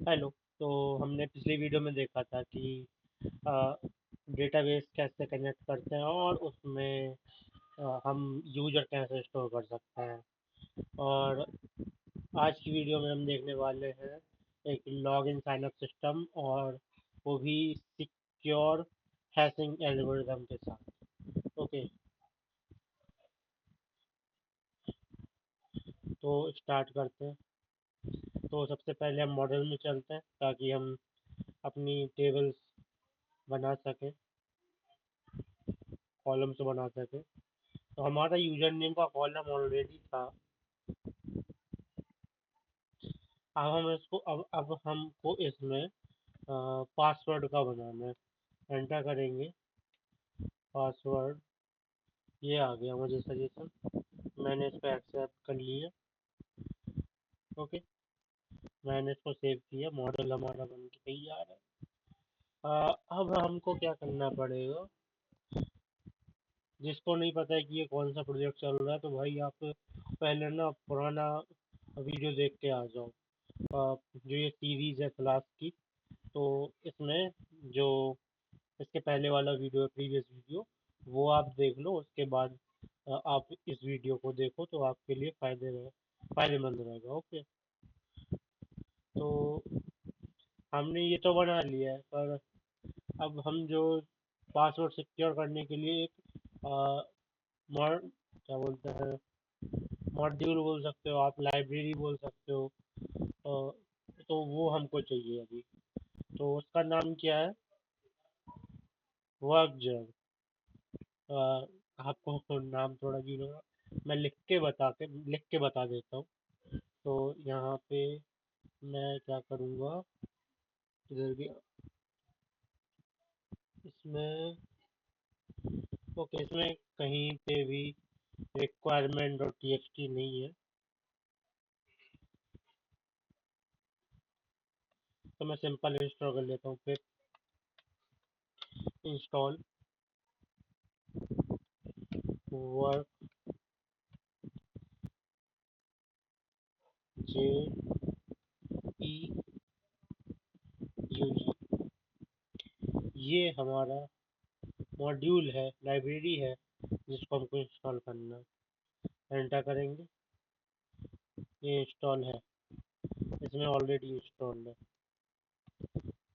Hello. तो हमने पिछली वीडियो में देखा था कि डेटाबेस कैसे कनेक्ट करते हैं और उसमें हम यूजर कैसे स्टोर कर सकते हैं। और आज की वीडियो में हम देखने वाले हैं एक लॉगिन साइन अप सिस्टम, और वो भी सिक्योर हैशिंग एल्गोरिदम के साथ। ओके, तो स्टार्ट करते हैं। तो सबसे पहले हम मॉडल में चलते हैं ताकि हम अपनी टेबल्स बना सकें, कॉलम्स बना सकें। तो हमारा यूजर नेम का कॉलम ऑलरेडी था। अब हमको इसमें पासवर्ड का बनाना है। एंटर करेंगे पासवर्ड। ये आ गया मुझे सजेशन, मैंने इसको एक्सेप्ट कर लिया। ओके, मैंने इसको सेव किया, मॉडल हमारा बन के तैयार है। अब हमको क्या करना पड़ेगा, जिसको नहीं पता है कि ये कौन सा प्रोजेक्ट चल रहा है, तो भाई आप पहले ना पुराना वीडियो देख के आ जाओ। जो ये सीरीज है क्लास की, तो इसमें जो इसके पहले वाला वीडियो है, प्रीवियस वीडियो, वो आप देख लो। उसके बाद आप इस वीडियो को देखो तो आपके लिए फायदेमंद रहेगा। ओके, तो हमने ये तो बना लिया है, पर अब हम जो पासवर्ड सिक्योर करने के लिए एक मॉड क्या बोलते हैं, मॉड्यूल बोल सकते हो आप, लाइब्रेरी बोल सकते हो। तो वो हमको चाहिए अभी। तो उसका नाम क्या है, वर्क जब। आपको नाम थोड़ा अजीब होगा, मैं लिख के बता देता हूँ। तो यहाँ पे मैं क्या करूँगा, इधर भी इसमें, ओके, इसमें कहीं पे भी रिक्वायरमेंट डॉट टीएक्सटी नहीं है, तो मैं सिंपल इंस्टॉल कर लेता हूँ। फिर इंस्टॉल वर्क जे ई यू जी, ये हमारा मॉड्यूल है, लाइब्रेरी है, जिसको हमको इंस्टॉल करना है। एंटर करेंगे, ये इंस्टॉल है, इसमें ऑलरेडी इंस्टॉल है।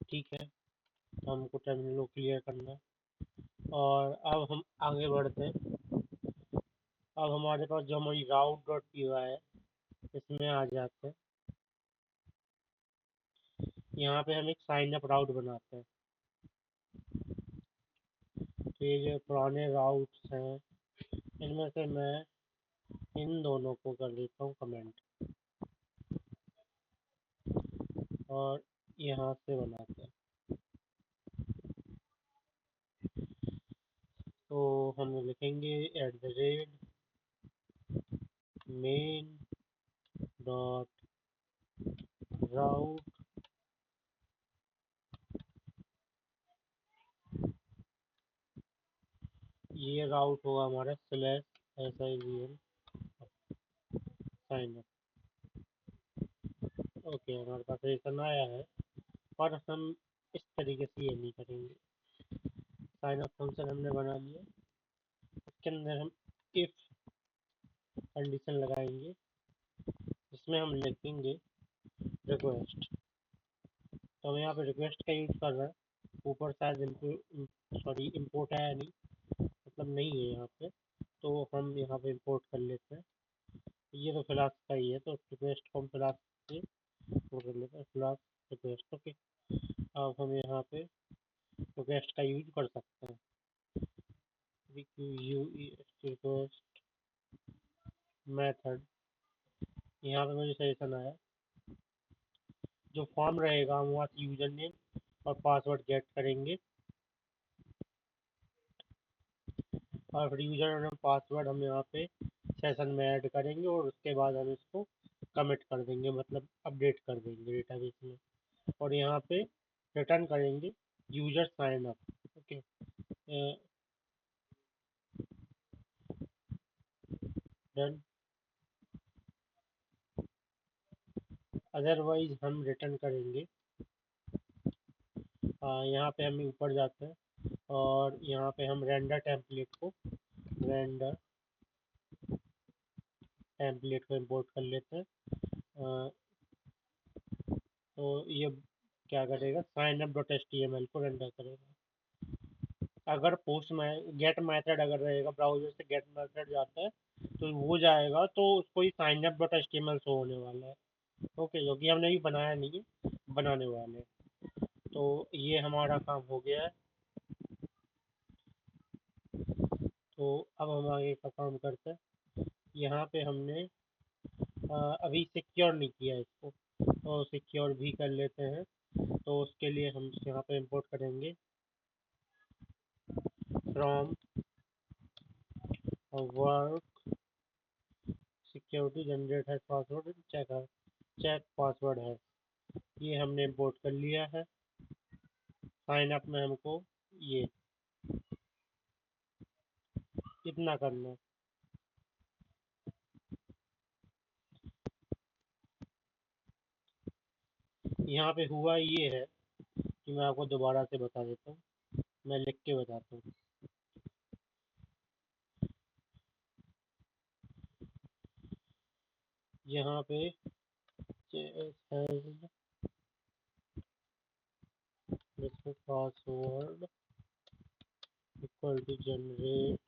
ठीक है, तो हमको टर्मिनल को क्लियर करना है। और अब हम आगे बढ़ते हैं। अब हमारे पास जो हमारी राउट डॉट पी है, इसमें आ जाते हैं। यहाँ पे हम एक साइन अप राउट बनाते हैं। तो ये जो पुराने राउट्स हैं, इनमें से मैं इन दोनों को कर देता हूँ कमेंट, और यहाँ से बनाते हैं। तो हम लिखेंगे @main डॉट राउट। ये राउट होगा हमारा /SIVN साइन अप। ओके, हमारे पास रेशन आया है, पर हम इस तरीके से ये नहीं करेंगे। साइन अप फंक्शन हमने बना लिया, इसके अंदर हम इफ कंडीशन लगाएंगे, जिसमें हम लिखेंगे रिक्वेस्ट। तो हम यहाँ पे रिक्वेस्ट का यूज कर रहे हैं। ऊपर शायद इम्पोर्ट है या नहीं, मतलब नहीं है यहाँ पे, तो हम यहाँ पे इम्पोर्ट कर लेते हैं। ये तो क्लास का ही है, तो रिक्वेस्ट को हम क्लास से वो कर लेते हैं, क्लास रिक्वेस्ट। ओके, अब हम यहाँ पे रिक्वेस्ट का यूज कर सकते हैं। रिक्वेस्ट मेथड, यहाँ पे मुझे सजेशन आया, जो फॉर्म रहेगा हम वहाँ से यूजर नेम और पासवर्ड गेट करेंगे, और फिर यूजर नेम पासवर्ड हम यहाँ पे सेशन में ऐड करेंगे, और उसके बाद हम इसको कमिट कर देंगे, मतलब अपडेट कर देंगे डेटाबेस में। और यहाँ पे रिटर्न करेंगे user sign up. Okay, done. Otherwise हम रिटर्न करेंगे। यहाँ पे हम ऊपर जाते हैं और यहाँ पे हम रेंडर टेम्पलेट को इंपोर्ट कर लेते हैं। अ, तो ये क्या करेगा, sign up dot H T M L को रेंडर करेगा। अगर पोस्ट में गेट मेथड अगर रहेगा, ब्राउजर से गेट मेथड जाता है तो वो जाएगा तो उसको ही sign up dot H T M L show होने वाला है। ओके, क्योंकि हमने भी बनाया नहीं है, बनाने वाले हैं। तो ये हमारा काम हो गया है। तो अब हम आगे का काम करते हैं। यहाँ पे हमने अभी सिक्योर नहीं किया है इसको, तो सिक्योर भी कर लेते हैं। तो उसके लिए हम यहाँ पे इंपोर्ट करेंगे फ्रॉम वर्क सिक्योरिटी जनरेट है पासवर्ड चेक पासवर्ड है। ये हमने इंपोर्ट कर लिया है। साइन अप में हमको ये कितना करना है। यहाँ पे हुआ ये है कि मैं आपको दोबारा से बता देता हूँ, मैं लिख के बताता हूँ। यहाँ पे पासवर्ड इक्वल टू जनरेट,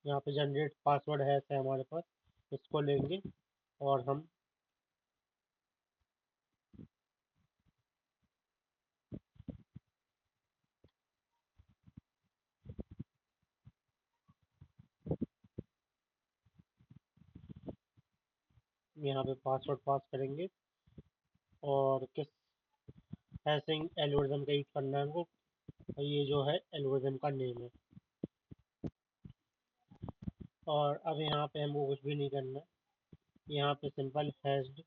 यहाँ पे जनरेट पासवर्ड है हमारे पास, इसको लेंगे और हम यहाँ पे पासवर्ड पास करेंगे और किस हैशिंग एल्गोरिथम का यूज करना है हमको, ये जो है एल्गोरिथम का नेम है। और अब यहाँ पे हमको कुछ भी नहीं करना है, यहाँ पे सिंपल हैश्ड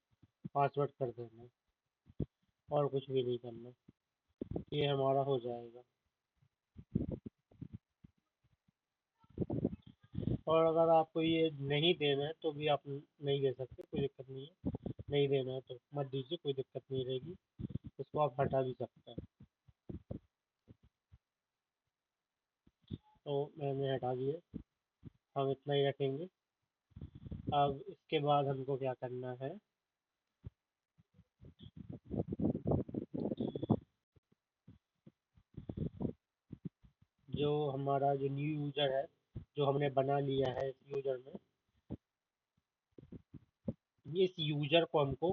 पासवर्ड कर देना है और कुछ भी नहीं करना, ये हमारा हो जाएगा। और अगर आपको ये नहीं देना है तो भी आप नहीं दे सकते, कोई दिक्कत नहीं है। नहीं देना है तो मत दीजिए, कोई दिक्कत नहीं रहेगी, इसको आप हटा भी सकते हैं। तो मैंने हटा दिया, हम इतना ही रखेंगे। अब इसके बाद हमको क्या करना है, जो हमारा जो न्यू यूज़र है जो हमने बना लिया है इस यूज़र में, इस यूज़र को हमको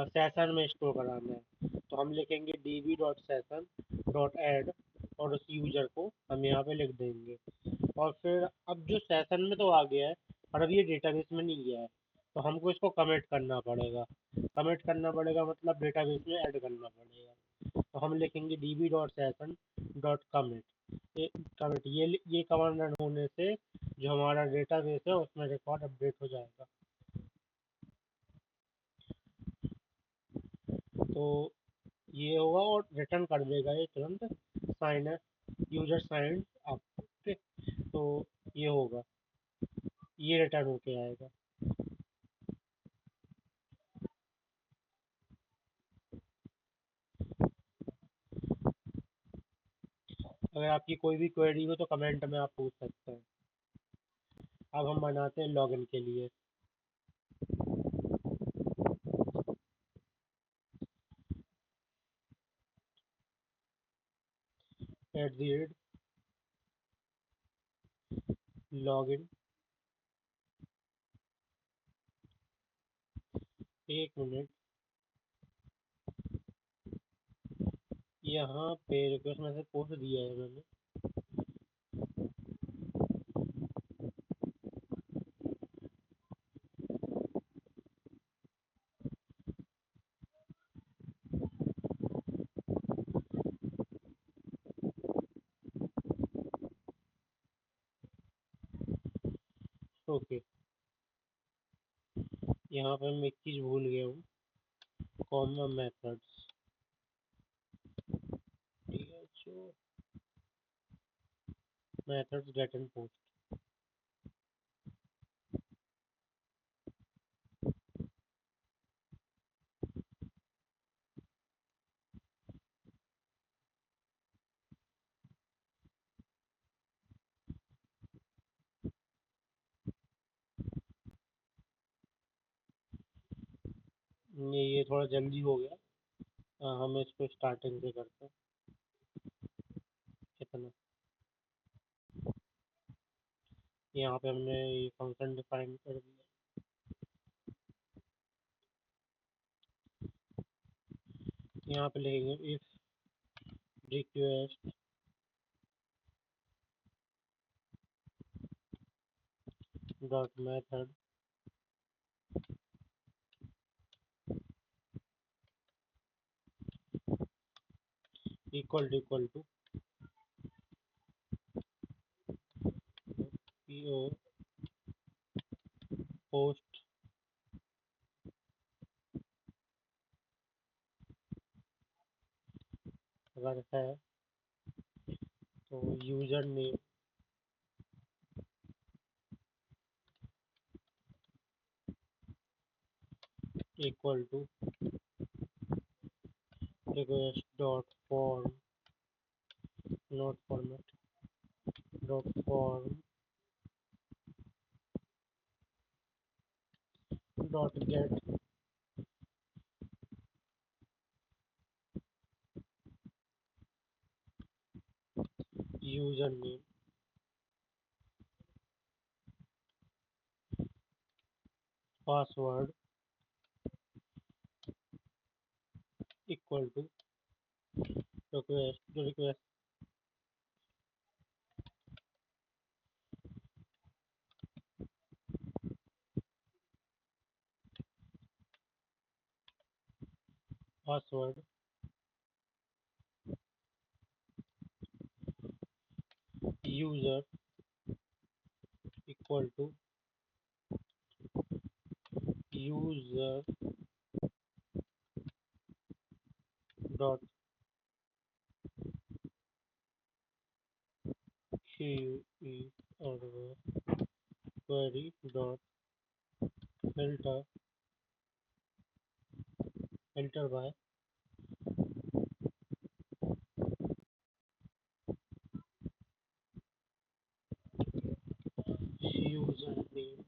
सेशन में स्टोर कराना है। तो हम लिखेंगे db dot session dot add और उस यूज़र को हम यहाँ पे लिख देंगे। और फिर अब जो सेशन में तो आ गया है और अब ये डेटाबेस में नहीं गया है, तो हमको इसको कमिट करना पड़ेगा। कमिट करना पड़ेगा मतलब डेटाबेस में ऐड करना पड़ेगा। तो हम लिखेंगे db dot session dot commit. Commit ये कमांड रन होने से जो हमारा डेटाबेस है उसमें रिकॉर्ड अपडेट हो जाएगा। तो ये होगा और रिटर्न कर देगा ये तुरंत, sign user sign up. Okay, तो ये होगा, ये रिटर्न होके आएगा। अगर आपकी कोई भी क्वेरी हो तो कमेंट में आप पूछ सकते हैं। अब हम बनाते हैं लॉगिन के लिए। एट दी रेट लॉगिन, एक मिनट, यहाँ पे रिक्वेस्ट मैसेज पोस्ट दिया है मैंने। ओके, यहाँ पे मैं एक चीज़ भूल गया हूँ, कॉमन मेथड्स। ठीक है, जो मेथड्स गेट एंड पोस्ट, ये थोड़ा जल्दी हो गया। हम इसको स्टार्टिंग से करते हैं। कितना यहाँ पे हमने ये फंक्शन डिफाइन कर दिया। यहाँ पे लिखेंगे if request dot method equal to PO post अगर है तो user name equal to request dot form not format dot form dot get user name password equal to request password user equal to user dot query dot filter filter by user name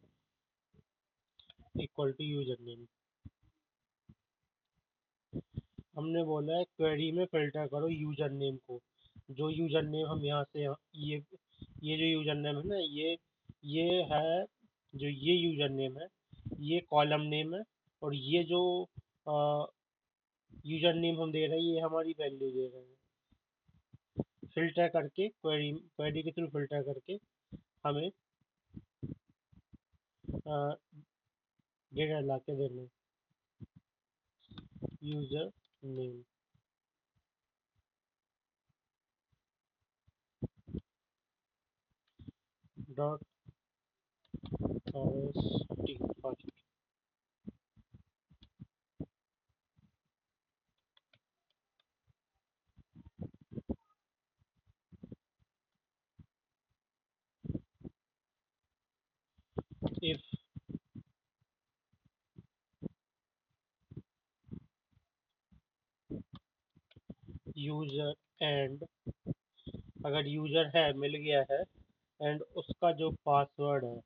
equal to यूजर नेम। हमने बोला है query में filter करो user name को। जो user name हम यहाँ से ये जो यूजर नेम है ना ये है जो ये यूजर नेम है ये कॉलम नेम है और ये जो यूजर नेम हम दे रहे हैं ये हमारी वैल्यू दे रहे हैं। फिल्टर करके क्वेरी के थ्रू फिल्टर करके हमें डेटा ला के देना user name dot T first if user and अगर यूजर है मिल गया है एंड उसका जो पासवर्ड है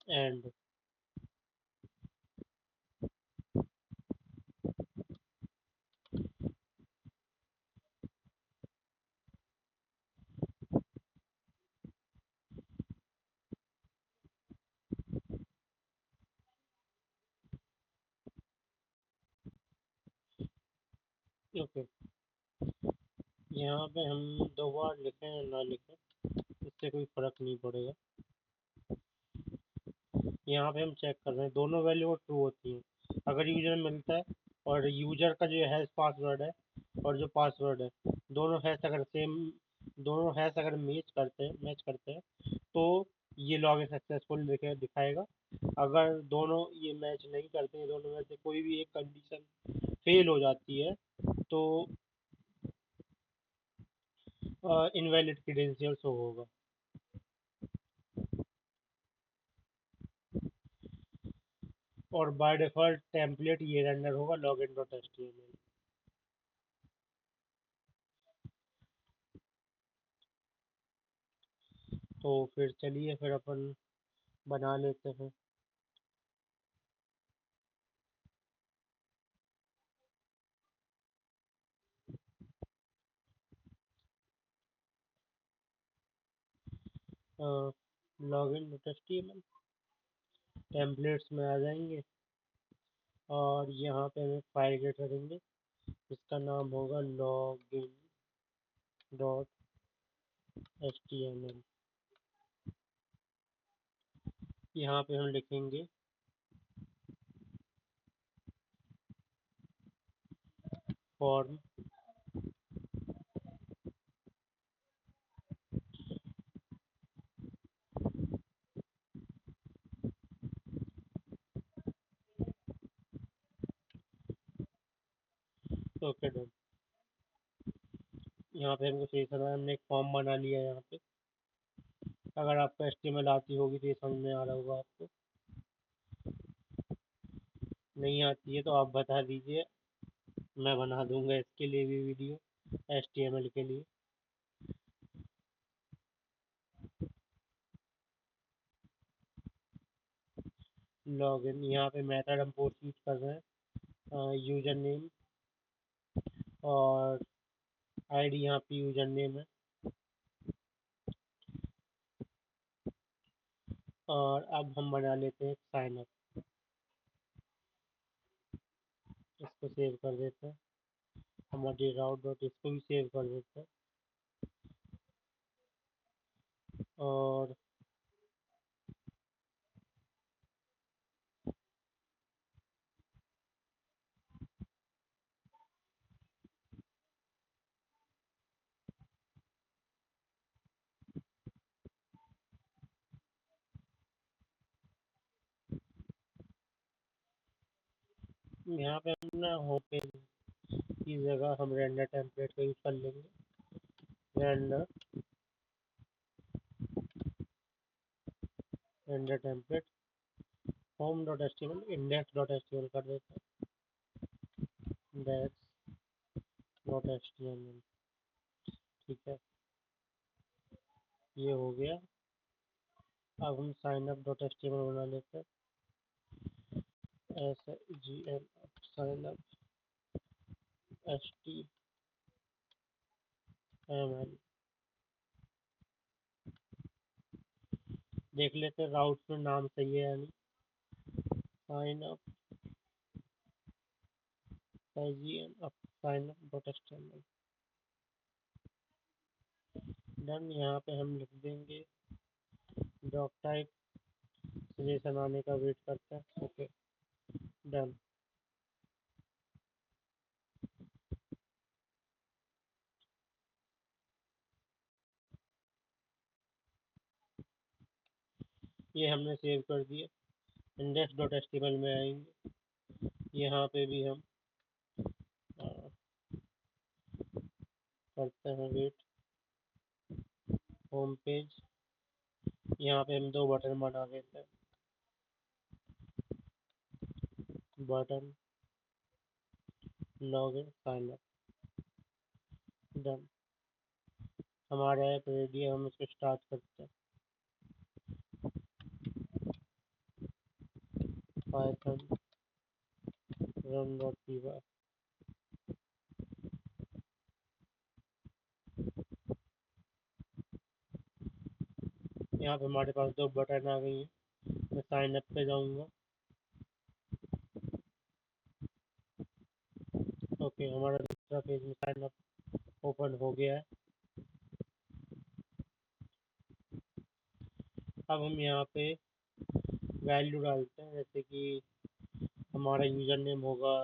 एंड ओके यहाँ पे हम दो बार लिखें या ना लिखें इससे कोई फर्क नहीं पड़ेगा। यहाँ पे हम चेक कर रहे हैं दोनों वैल्यू ट्रू होती हैं। अगर यूजर मिलता है और यूजर का जो हैश पासवर्ड है और जो पासवर्ड है दोनों हैश अगर सेम दोनों हैश अगर मैच करते हैं तो ये लॉगिन सक्सेसफुल दिखाएगा। अगर दोनों ये मैच नहीं करते हैं दोनों में से कोई भी एक कंडीशन फेल हो जाती है तो इनवैलिड क्रीडेंशियल शो होगा। और बाय डिफॉल्ट टेम्पलेट ये रेंडर होगा लॉगिन डॉट एचटीएमएल। तो फिर चलिए फिर अपन बना लेते हैं। लॉगिन डॉट एचटीएमएल टेम्पलेट्स में आ जाएंगे और यहाँ पे हमें फाइल क्रिएट करेंगे जिसका नाम होगा लॉगिन डॉट एचटीएमएल। यहाँ पे हम लिखेंगे फॉर्म ओके डन। यहाँ पे हमको सही समय हमने एक फॉर्म बना लिया है यहाँ पे। अगर आपको एचटीएमएल आती होगी तो ये समझ में आ रहा होगा आपको, नहीं आती है तो आप बता दीजिए, मैं बना दूंगा इसके लिए भी वीडियो एचटीएमएल के लिए। लॉगिन यहाँ पे मेथड हम पोस्ट यूज कर रहे हैं यूजर नेम और आईडी यहाँ पे यूजर नेम है। और अब हम बना लेते हैं साइन अप। इसको सेव कर देते हैं, हमारे राउट डॉट इसको भी सेव कर देते हैं। और यहाँ पे हम ना होम पेज की जगह हम रेंडर टेम्पलेट का यूज कर लेंगे। Render render template home dot HTML index dot HTML कर देते हैं। इंडेक्स डॉट एचटीएमएल ठीक है, ये हो गया। अब हम साइन अप डॉट एचटीएमएल बना लेते हैं। SGN साइन अप HTML देख लेते हैं राउट में नाम सही है यानी sign up SGN sign up dot HTML done. यहाँ पे हम लिख देंगे डॉक टाइप सजेशन आने का वेट करते हैं। Okay done. ये हमने सेव कर दिया, इंडेक्स डॉट एचटीएमएल में आएंगे। यहाँ पे भी हम करते हैं वेट। होम पेज यहाँ पे हम दो बटन बना देते हैं, button login sign up done. हमारा ऐप रेडी है, हम इसको स्टार्ट करते हैं। Python run dot P Y. यहाँ पे हमारे पास दो बटन आ गई हैं। मैं साइन अप पे जाऊँगा। ओके हमारा दूसरा पेज में साइन अप ओपन हो गया है। अब हम यहाँ पे वैल्यू डालते हैं, जैसे कि हमारा यूज़र नेम होगा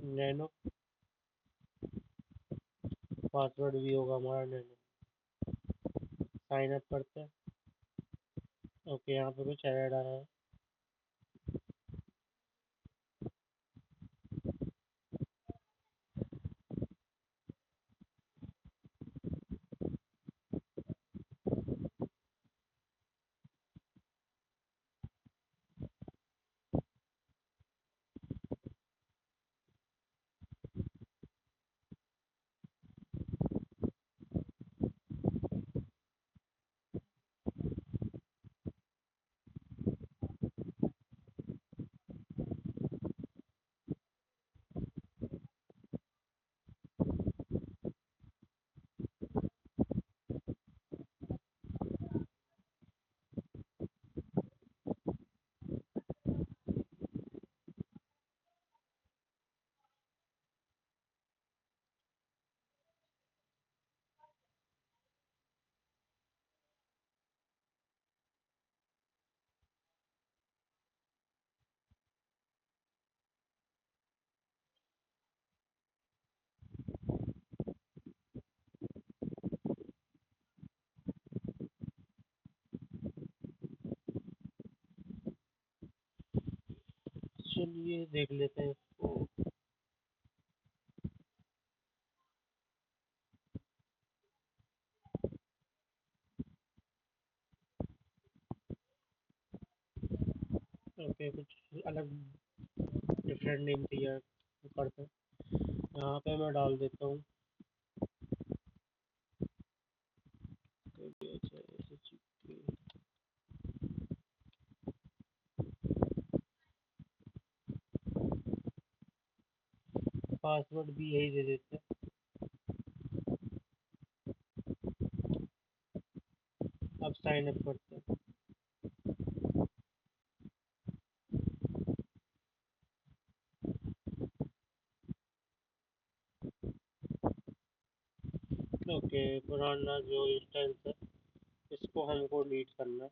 नैनो, पासवर्ड भी होगा हमारा नैनो। साइन अप करते हैं। ओके यहाँ पे कुछ एरर आ रहा है। चलिए देख लेते हैं इसको। ओके, कुछ अलग डिफरेंट नेम चाहिए करते हैं। यहाँ पे मैं डाल देता हूँ पासवर्ड भी यही दे देते हैं। अब साइन अप करते हैं। ओके, पुराना जो इंस्टेंस है इसको हमको डिलीट करना है।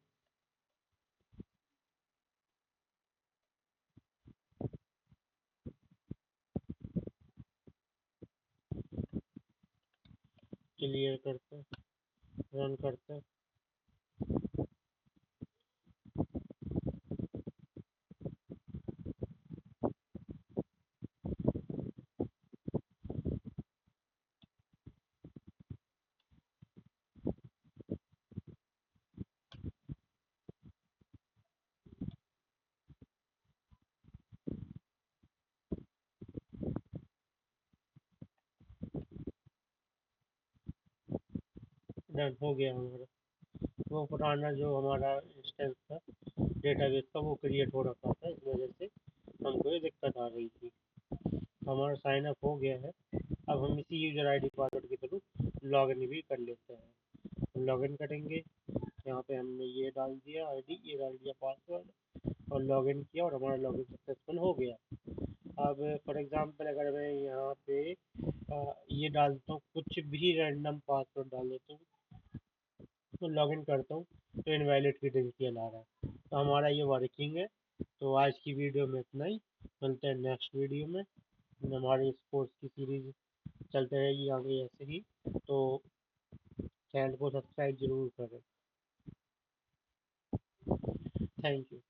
क्लियर करते हैं, रन करते हैं। डन हो गया हमारा। वो पुराना जो हमारा इंस्टेंस था डेटाबेस का वो क्रिएट हो रखा था, इस वजह से हमको ये दिक्कत आ रही थी। हमारा साइन अप हो गया है। अब हम इसी यूजर आईडी पासवर्ड के थ्रू लॉगिन भी कर लेते हैं। लॉगिन करेंगे, यहाँ पे हमने ये डाल दिया आईडी, ये डाल दिया पासवर्ड और लॉगिन किया और हमारा लॉगिन सक्सेसफुल हो गया। अब फॉर एग्जांपल अगर मैं यहाँ पे ये डालता हूँ, कुछ भी रैंडम पासवर्ड डाल देता हूँ तो लॉगिन करता हूँ तो इनवैलिड क्रेडेंशियल आ रहा है। तो हमारा ये वर्किंग है। तो आज की वीडियो में इतना ही। मिलते हैं नेक्स्ट वीडियो में। हमारी स्पोर्ट्स की सीरीज चलते रहेगी आगे ऐसे ही। तो चैनल को सब्सक्राइब जरूर करें। Thank you.